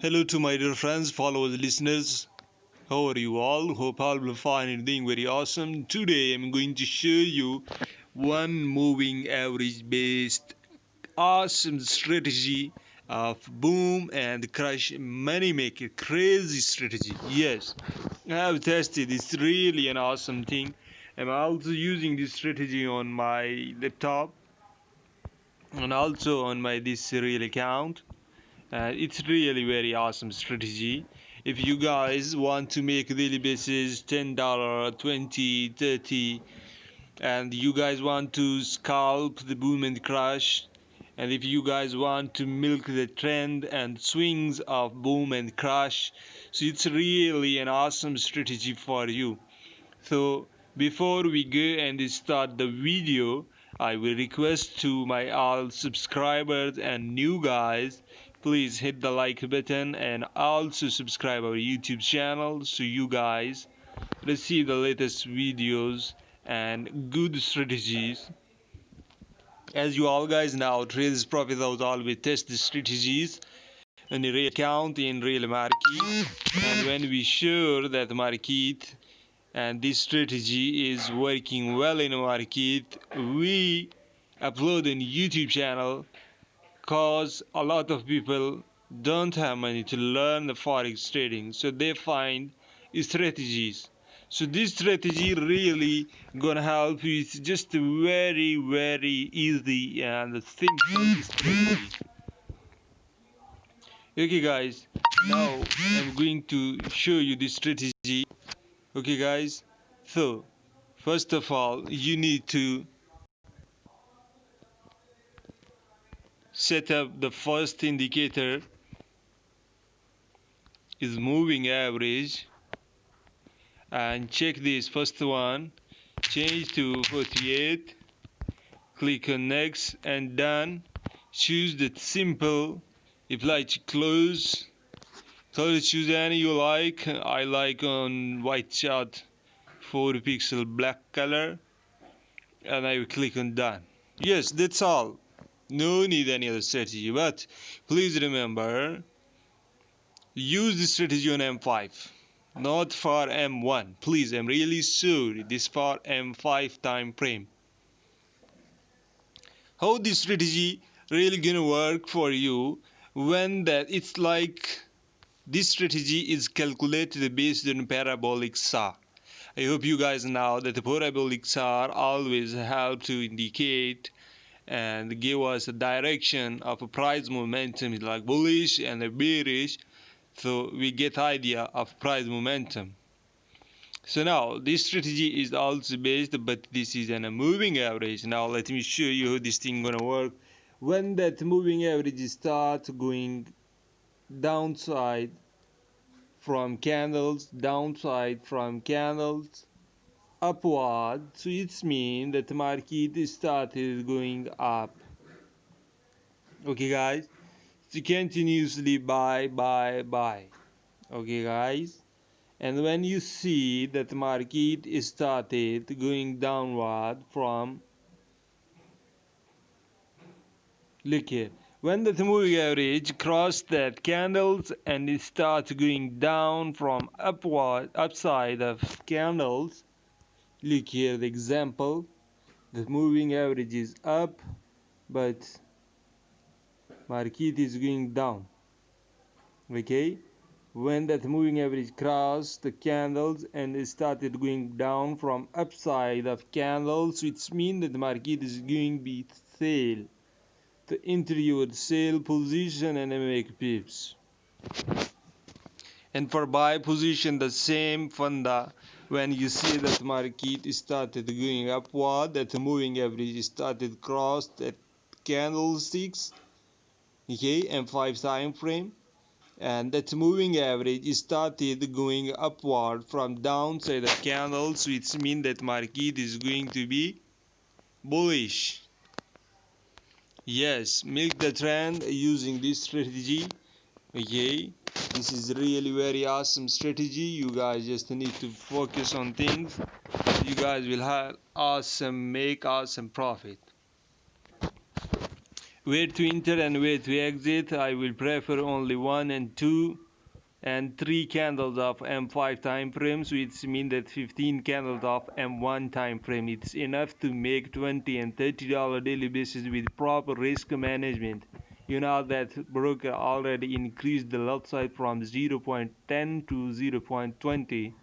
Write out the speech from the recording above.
Hello to my dear friends, followers, listeners. How are you all? Hope all will fine and doing very awesome. Today I'm going to show you one moving average based awesome strategy of boom and crash money maker. Crazy strategy. Yes, I have tested. It's really an awesome thing. I'm also using this strategy on my laptop and also on my this real account. It's really very awesome strategy. If you guys want to make daily basis $10, 20, 30, and you guys want to scalp the boom and crash, and if you guys want to milk the trend and swings of boom and crash, so it's really an awesome strategy for you. So before we go and start the video, I will request to my all subscribers and new guys, please hit the like button and also subscribe our YouTube channel so you guys receive the latest videos and good strategies. As you all guys know, traders profit out always test the strategies in the real account in real market, and when we sure that market and this strategy is working well in the market, we upload a YouTube channel cause a lot of people don't have money to learn the forex trading, so they find strategies. So this strategy really gonna help you. It's just a very easy and simple strategy. Okay guys, now I'm going to show you this strategy. Okay guys, so first of all, you need to set up the first indicator is moving average and check this first one, change to 48, click on next and done. Choose the simple, apply to close. So choose any you like. I like on white chart 4 pixel black color and I will click on done. Yes, that's all. No need any other strategy, but please remember, use this strategy on M5, not for M1. Please, I'm really sorry, this for M5 time frame. How this strategy really gonna work for you when that it's like this strategy is calculated based on parabolic saw. I hope you guys know that the parabolic saw always help to indicate and give us a direction of a price momentum like bullish and a bearish, so we get idea of price momentum. So now this strategy is also based, but this is on a moving average. Now let me show you how this thing gonna work. When that moving average start going downside from candles, downside from candles, upward, so it's mean that the market started going up. Okay guys, so continuously buy. Okay guys, and when you see that the market started going downward from, look here, when the moving average crossed that candles and it starts going down from upside of candles, look here the example, the moving average is up but market is going down. Okay, when that moving average crossed the candles and it started going down from upside of candles, which means that the market is going to be sale, to enter your sale position and make pips. And for buy position, the same funda. When you see that market started going upward, that the moving average started crossed at candlesticks, okay, M5 time frame, and that moving average started going upward from downside of candles, which means that market is going to be bullish. Yes, milk the trend using this strategy. Okay, this is really very awesome strategy. You guys just need to focus on things. You guys will have make awesome profit. Where to enter and where to exit, I will prefer only 1 and 2 and 3 candles of M5 time frames, which mean that 15 candles of M1 time frame. It's enough to make $20 and $30 daily basis with proper risk management. You know that broker already increased the lot size from 0.10 to 0.20.